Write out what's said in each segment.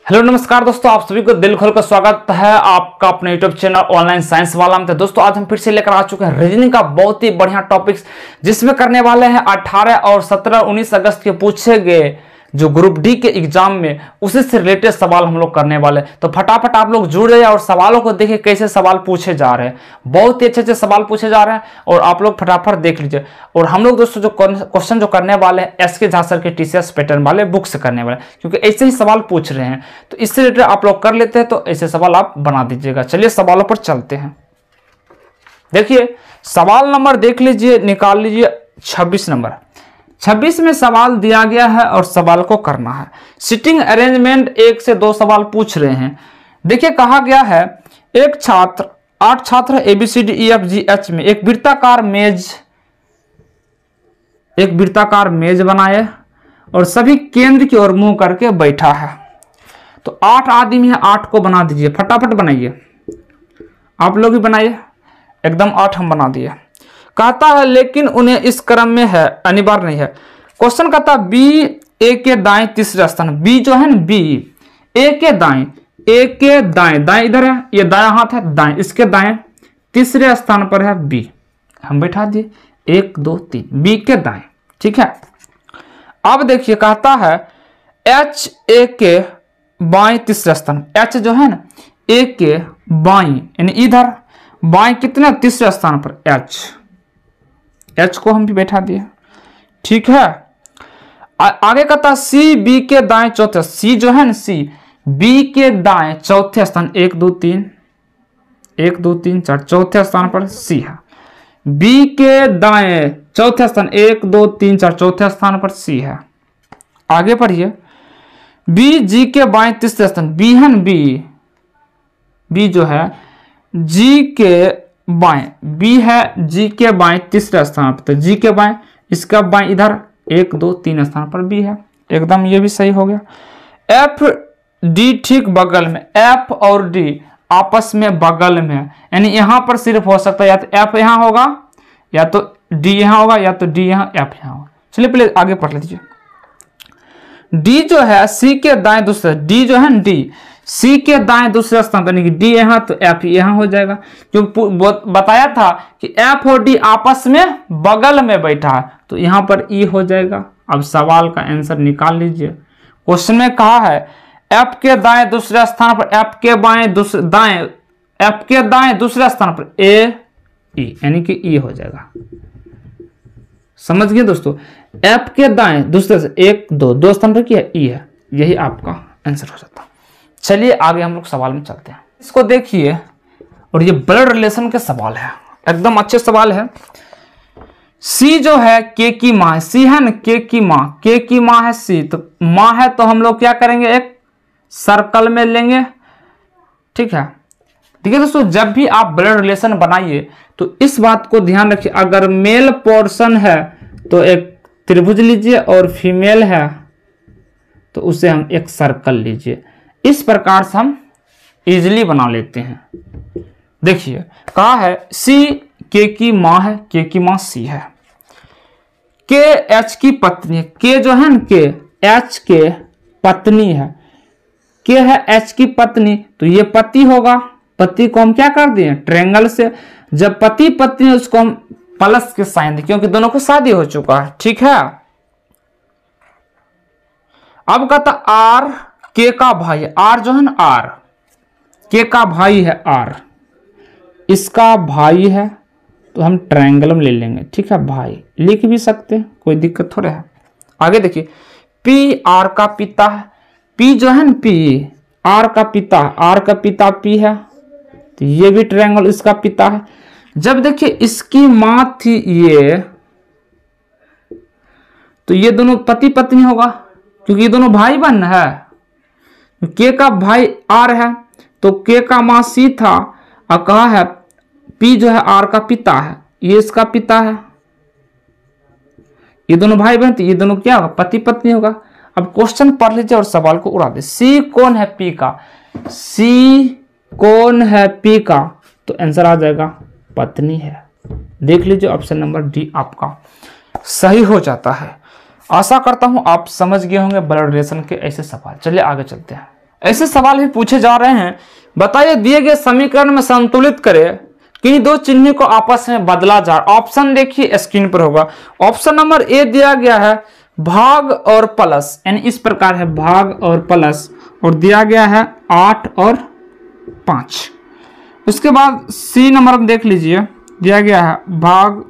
Hello नमस्कार दोस्तों, आप सभी को दिल खोल कर स्वागत है आपका अपने यूट्यूब चैनल ऑनलाइन साइंस वाला में। तो दोस्तों आज हम फिर से लेकर आ चुके हैं रीजनिंग का बहुत ही बढ़िया टॉपिक्स, जिसमें करने वाले हैं 18 और 17 19 अगस्त के पूछे गए जो ग्रुप डी के एग्जाम में उसी से रिलेटेड सवाल हम लोग करने वाले। तो फटाफट आप लोग जुड़ जाइए और सवालों को देखिए कैसे सवाल पूछे जा रहे हैं। बहुत ही अच्छे अच्छे सवाल पूछे जा रहे हैं और आप लोग फटाफट देख लीजिए। और हम लोग दोस्तों जो क्वेश्चन जो करने वाले हैं एसके झा सर के टीसीएस पैटर्न वाले बुक से करने वाले, क्योंकि ऐसे ही सवाल पूछ रहे हैं तो इससे रिलेटेड आप लोग कर लेते हैं, तो ऐसे सवाल आप बना दीजिएगा। चलिए सवालों पर चलते हैं। देखिए सवाल नंबर देख लीजिए, निकाल लीजिए 26 नंबर। 26 में सवाल दिया गया है और सवाल को करना है। सिटिंग अरेंजमेंट 1 से 2 सवाल पूछ रहे हैं। देखिए कहा गया है एक छात्र 8 छात्र ABCDEFGH में एक वृत्ताकार मेज बनाए और सभी केंद्र की ओर मुंह करके बैठा है। तो 8 आदमी है, 8 को बना दीजिए, फटाफट बनाइए। आप लोग भी बनाइए, एकदम 8 हम बना दिए। कहता है लेकिन उन्हें इस क्रम में है, अनिवार्य नहीं है। क्वेश्चन कहता है बी ए के दाएं तीसरे स्थान, बी जो है ना बी ए के दाएं, ए के दाएं, दाएं इधर है, ये दायां हाथ है दाएं, इसके दाएं तीसरे स्थान पर है बी, हम बैठा दिए 1 2 3 बी के दाएं, ठीक है। अब देखिए कहता है एच ए के बाएं तीसरे स्थान, एच जो है ना ए के बाएं यानी इधर बाएं कितने तीसरे स्थान पर एच को हम भी बैठा दिए, ठीक है। आगे कहता सी बी के दाएं चौथे, सी जो है ना सी बी के दाएं चौथे स्थान 1 2 3 4 चौथे स्थान पर सी है। बी के दाएं चौथे स्थान 1 2 3 4 चौथे स्थान पर सी है। आगे पढ़िए बी जी के बाएं तीसरे स्थान, बी है ना बी जो है जी के बाएं, बी है जी के बाएं तीसरे स्थान पर, तो जी के बाएं इसका बाएं इधर 1 2 3 स्थान पर बी है, एकदम ये भी सही हो गया। एफ डी ठीक बगल में, एफ और डी आपस में बगल में, यानी यहां पर सिर्फ हो सकता है या तो एफ यहां होगा या तो डी यहां होगा या तो डी यहां एफ यहां होगा। चलिए पहले आगे पढ़ लीजिए। डी जो है सी के दाएं दूसरे, डी जो है ना डी सी के दाएं दूसरे स्थान पर, डी यहां तो एफ यहां हो जाएगा, क्योंकि बताया था कि एफ और डी आपस में बगल में बैठा है, तो यहां पर ई हो जाएगा। अब सवाल का आंसर निकाल लीजिए। क्वेश्चन में कहा है एफ के दाएं दूसरे स्थान पर, एफ के दाएं दूसरे स्थान पर ए ई, यानी कि ई हो जाएगा। समझ गए दोस्तों, एफ के दाएं दूसरे से 1 2 स्थान पर क्या ई है, यही आपका आंसर हो जाता। चलिए आगे हम लोग सवाल में चलते हैं। इसको देखिए और ये ब्लड रिलेशन के सवाल है, एकदम अच्छे सवाल है। सी जो है के की माँ है, सी है ना के की माँ है सी, तो माँ है तो हम लोग क्या करेंगे एक सर्कल में लेंगे, ठीक है। देखिए दोस्तों जब भी आप ब्लड रिलेशन बनाइए तो इस बात को ध्यान रखिए, अगर मेल पोर्शन है तो एक त्रिभुज लीजिए और फीमेल है तो उसे हम एक सर्कल लीजिए। इस प्रकार से हम इजीली बना लेते हैं। देखिए कहा है सी के की माँ है, के की माँ सी है, के एच की पत्नी है, के जो है ना के एच के पत्नी है, के है एच की पत्नी, तो ये पति होगा, पति को हम क्या कर दिए ट्रायंगल से, जब पति पत्नी है उसको हम प्लस के साइन दें क्योंकि दोनों को शादी हो चुका है, ठीक है। अब कहता आर के का भाई है, आर जो है ना आर के का भाई है, आर इसका भाई है तो हम ट्रायंगल में ले लेंगे, ठीक है। भाई लिख भी सकते हैं, कोई दिक्कत थोड़ा है। आगे देखिए पी आर का पिता है, पी जो है ना पी आर का पिता, आर का पिता पी है तो ये भी ट्रायंगल इसका पिता है। जब देखिए इसकी मां थी ये, तो ये दोनों पति पत्नी होगा क्योंकि ये दोनों भाई बहन है। के का भाई आर है तो के का मां सी था, और कहा है पी जो है आर का पिता है, ये इसका पिता है, ये दोनों भाई बहन, तो ये दोनों क्या होगा पति पत्नी होगा। अब क्वेश्चन पढ़ लीजिए और सवाल को उड़ा दे। सी कौन है पी का, सी कौन है पी का, तो आंसर आ जाएगा पत्नी है। देख लीजिए ऑप्शन नंबर डी आपका सही हो जाता है। आशा करता हूं आप समझ गए होंगे ब्लड रिलेशन के ऐसे सवाल। चलिए आगे चलते हैं। ऐसे सवाल भी पूछे जा रहे हैं। बताइए दिए गए समीकरण में संतुलित करें, किन्हीं दो चिन्ह को आपस में बदला जा। ऑप्शन देखिए स्क्रीन पर होगा। ऑप्शन नंबर ए दिया गया है भाग और प्लस, यानी इस प्रकार है भाग और प्लस, और दिया गया है 8 और 5। उसके बाद सी नंबर में देख लीजिए, दिया गया है भाग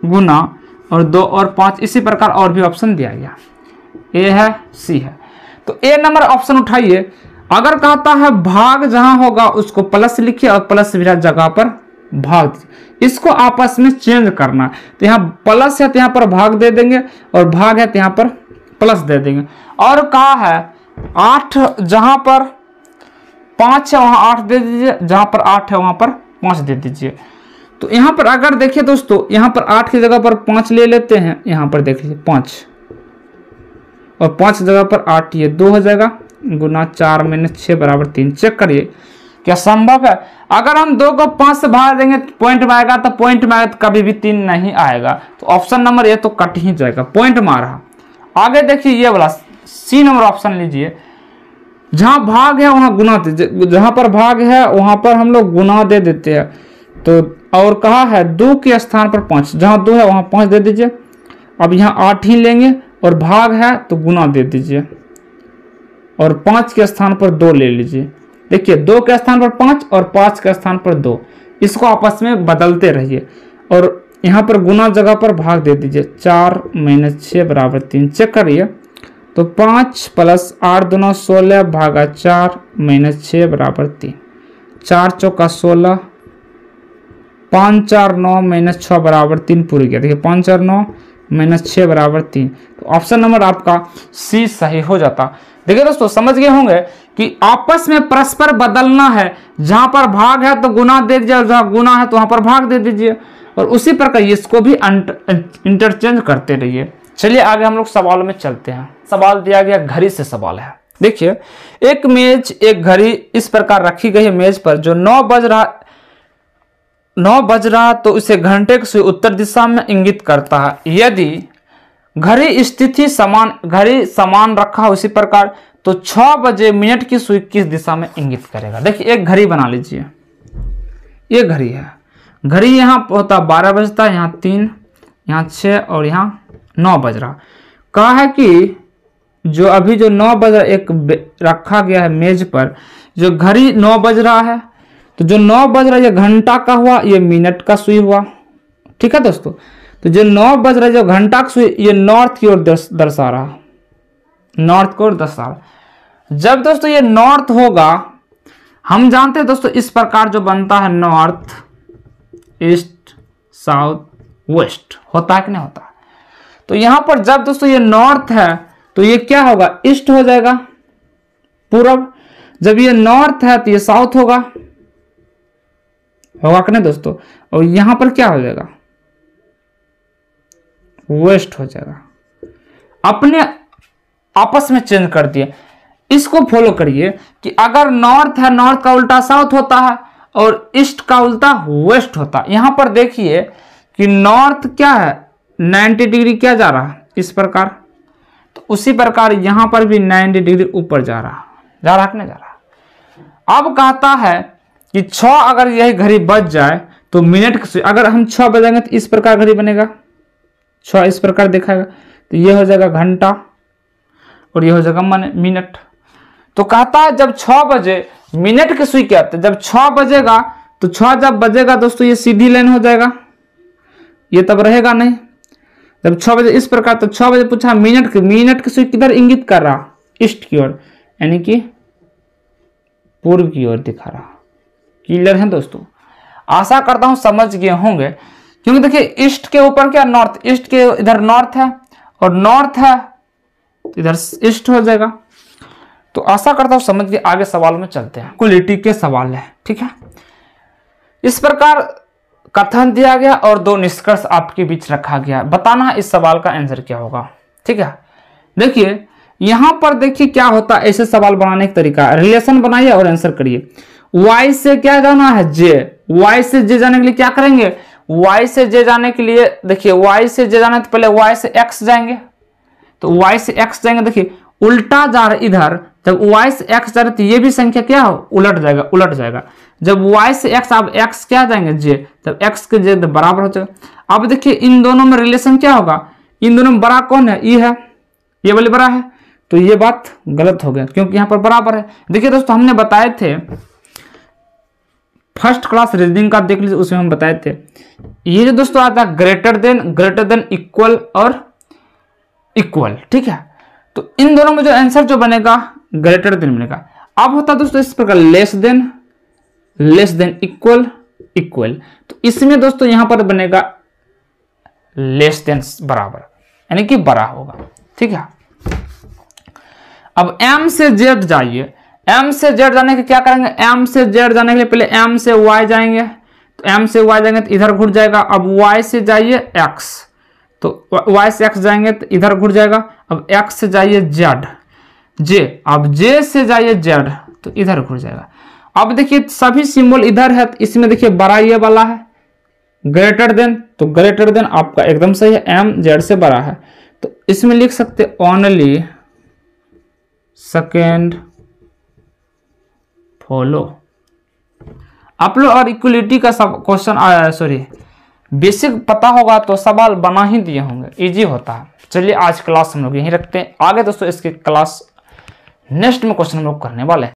गुना और 2 और 5। इसी प्रकार और भी ऑप्शन दिया गया, ए है सी है। तो ए नंबर ऑप्शन उठाइए। अगर कहता है भाग जहां होगा उसको प्लस लिखिए और प्लस जगह पर भाग दीजिए। इसको आपस में चेंज करना है, तो यहाँ प्लस है तो यहाँ पर भाग दे देंगे, और भाग है तो यहाँ पर प्लस दे देंगे। और कहा है 8 जहां पर 5 है वहां 8 दे दीजिए, जहां पर 8 है वहां पर 5 दे दीजिए। तो यहाँ पर अगर देखिए दोस्तों, यहाँ पर 8 की जगह पर 5 ले लेते हैं, यहाँ पर देख लीजिए 5 और 5 जगह पर 8, ये 2 हो जाएगा, गुना 4 - 6 = 3। चेक करिए क्या संभव है। अगर हम 2 को 5 से भाग देंगे पॉइंट में आएगा, तो पॉइंट में आएगा तो कभी भी 3 नहीं आएगा। तो ऑप्शन नंबर ए तो कट ही जाएगा, पॉइंट में आ रहा। आगे देखिए ये वाला सी नंबर ऑप्शन लीजिए। जहां भाग है वहां गुना दीजिए, जहां पर भाग है वहां पर हम लोग गुना दे देते हैं। तो और कहा है 2 के स्थान पर 5, जहां 2 है वहां 5 दे दीजिए। अब यहाँ 8 ही लेंगे और भाग है तो गुना दे दीजिए, और 5 के स्थान पर 2 ले लीजिए। देखिए 2 के स्थान पर 5 और 5 के स्थान पर 2, इसको आपस में बदलते रहिए, और यहाँ पर गुना जगह पर भाग दे दीजिए। 4 - 6 = 3। चेक करिए तो 5 + 8 दूना 16 भागा 4 - 6 = 3। 4 चौका 16, 5 - 4 9 - 6 = 3 पूरी गया। देखिए 5 - 4 9 - 6 = 3। तो ऑप्शन नंबर आपका सी सही हो जाता। देखिए दोस्तों समझ गए होंगे कि आपस में परस्पर बदलना है। जहां पर भाग है तो गुना दे दीजिए, और जहां गुना है तो वहां पर भाग दे दीजिए, और उसी प्रकार इसको भी इंटरचेंज करते रहिए। चलिए आगे हम लोग सवाल में चलते हैं। सवाल दिया गया घड़ी से सवाल है। देखिए एक मेज एक घड़ी इस प्रकार रखी गई है मेज पर, जो 9 बज रहा तो उसे घंटे की सुई उत्तर दिशा में इंगित करता है। यदि घड़ी स्थिति घड़ी समान रखा उसी प्रकार, तो 6 बजे मिनट की सुई किस दिशा में इंगित करेगा। देखिए एक घड़ी बना लीजिए, ये घड़ी है। घड़ी यहाँ होता 12 बजता है, यहाँ 3, यहाँ 6 और यहाँ 9 बज रहा। कहा है कि जो अभी जो 9 बज रहा एक रखा गया है मेज पर, जो घड़ी 9 बज रहा है, तो जो 9 बज रहा है ये घंटा का हुआ, ये मिनट का सुई हुआ। ठीक है दोस्तों, तो जो 9 बज रहा है जो घंटा का सुई, ये नॉर्थ की ओर दर्शा रहा, नॉर्थ की ओर दर्शा रहा। जब दोस्तों ये नॉर्थ होगा, हम जानते हैं दोस्तों इस प्रकार जो बनता है नॉर्थ ईस्ट साउथ वेस्ट, होता है कि नहीं होता। तो यहां पर जब दोस्तों ये नॉर्थ है तो ये क्या होगा, ईस्ट हो जाएगा, पूरब। जब ये नॉर्थ है तो ये साउथ होगा कि नहीं दोस्तों। और यहां पर क्या हो जाएगा, वेस्ट हो जाएगा। अपने आपस में चेंज कर दिए। इसको फॉलो करिए कि अगर नॉर्थ है, नॉर्थ का उल्टा साउथ होता है, और ईस्ट का उल्टा वेस्ट होता है। यहां पर देखिए कि नॉर्थ क्या है, 90 डिग्री क्या जा रहा है, इस प्रकार। तो उसी प्रकार यहां पर भी 90 डिग्री ऊपर जा रहा कि नहीं जा रहा। अब कहता है कि 6 अगर यही घड़ी बज जाए तो मिनट की, अगर हम 6 बजाएंगे तो इस प्रकार घड़ी बनेगा, 6 इस प्रकार दिखाएगा, तो ये हो जाएगा घंटा और ये हो जाएगा मिनट। तो कहता है जब 6 बजे मिनट की सुई क्या आते, जब 6 बजेगा तो 6 जब बजेगा दोस्तों ये सीधी लाइन हो जाएगा, ये तब रहेगा नहीं। जब 6 बजे इस प्रकार, तो 6 बजे पूछा मिनट की सुई किधर इंगित कर रहा, ईस्ट की ओर, यानी कि पूर्व की ओर दिखा रहा। क्लियर है दोस्तों, आशा करता हूं समझ गए होंगे। क्योंकि देखिए ईस्ट के ऊपर क्या नॉर्थ, ईस्ट के इधर नॉर्थ है और नॉर्थ है तो इधर ईस्ट हो जाएगा। तो आशा करता हूं समझ गए। आगे सवाल में चलते हैं। क्वालिटी के सवाल है, ठीक है। इस प्रकार कथन दिया गया और 2 निष्कर्ष आपके बीच रखा गया। बताना है इस सवाल का आंसर क्या होगा, ठीक है। देखिए यहां पर देखिए क्या होता है, ऐसे सवाल बनाने का तरीका, रिलेशन बनाइए और आंसर करिए। y से क्या जाना है, j, y से j जाने के लिए क्या करेंगे, y से j जाने के लिए देखिए y से j जाना है तो पहले y से x जाएंगे, तो y से x जाएंगे। देखिए उल्टा जा रहा है इधर, जब y से x जा रहे तो ये भी संख्या क्या हो, उलट जाएगा। जब y से x, अब x क्या जाएंगे j, तब x के j बराबर हो जाएगा। अब देखिए इन दोनों में रिलेशन क्या होगा, इन दोनों में बड़ा कौन है, e है, ये वाली बड़ा है, तो ये बात गलत हो गया क्योंकि यहाँ पर बराबर है। देखिए दोस्तों हमने बताए थे फर्स्ट क्लास रीजनिंग का, देख लीजिए उसमें हम बताए थे ये जो दोस्तों आता है ग्रेटर देन, इक्वल और इक्वल, ठीक है। तो इन दोनों में जो आंसर जो बनेगा ग्रेटर देन बनेगा। अब होता है दोस्तों इस प्रकार लेस देन इक्वल, तो इसमें दोस्तों यहां पर बनेगा लेस देन बराबर, यानी कि बड़ा होगा, ठीक है। अब m से z जाइए, m से z जाने के क्या करेंगे, m से z जाने के लिए पहले m से y जाएंगे, तो m से y जाएंगे तो इधर घुट जाएगा। अब y से जाइए x, तो y से x जाएंगे तो इधर घुट जाएगा। अब x से जाइए j, अब j से जाइए z, तो इधर घुट जाएगा। अब देखिए सभी सिंबल इधर है, तो इसमें देखिए बड़ा ये वाला है ग्रेटर देन, तो ग्रेटर देन आपका एकदम सही है, m z से बड़ा है, तो इसमें लिख सकते ओनली सेकेंड फॉलो। आप लोग और इक्वलिटी का सब क्वेश्चन बेसिक पता होगा तो सवाल बना ही दिए होंगे, इजी होता है। चलिए आज क्लास हम लोग यहीं रखते हैं, आगे दोस्तों इसकी क्लास नेक्स्ट में क्वेश्चन हम लोग करने वाले हैं।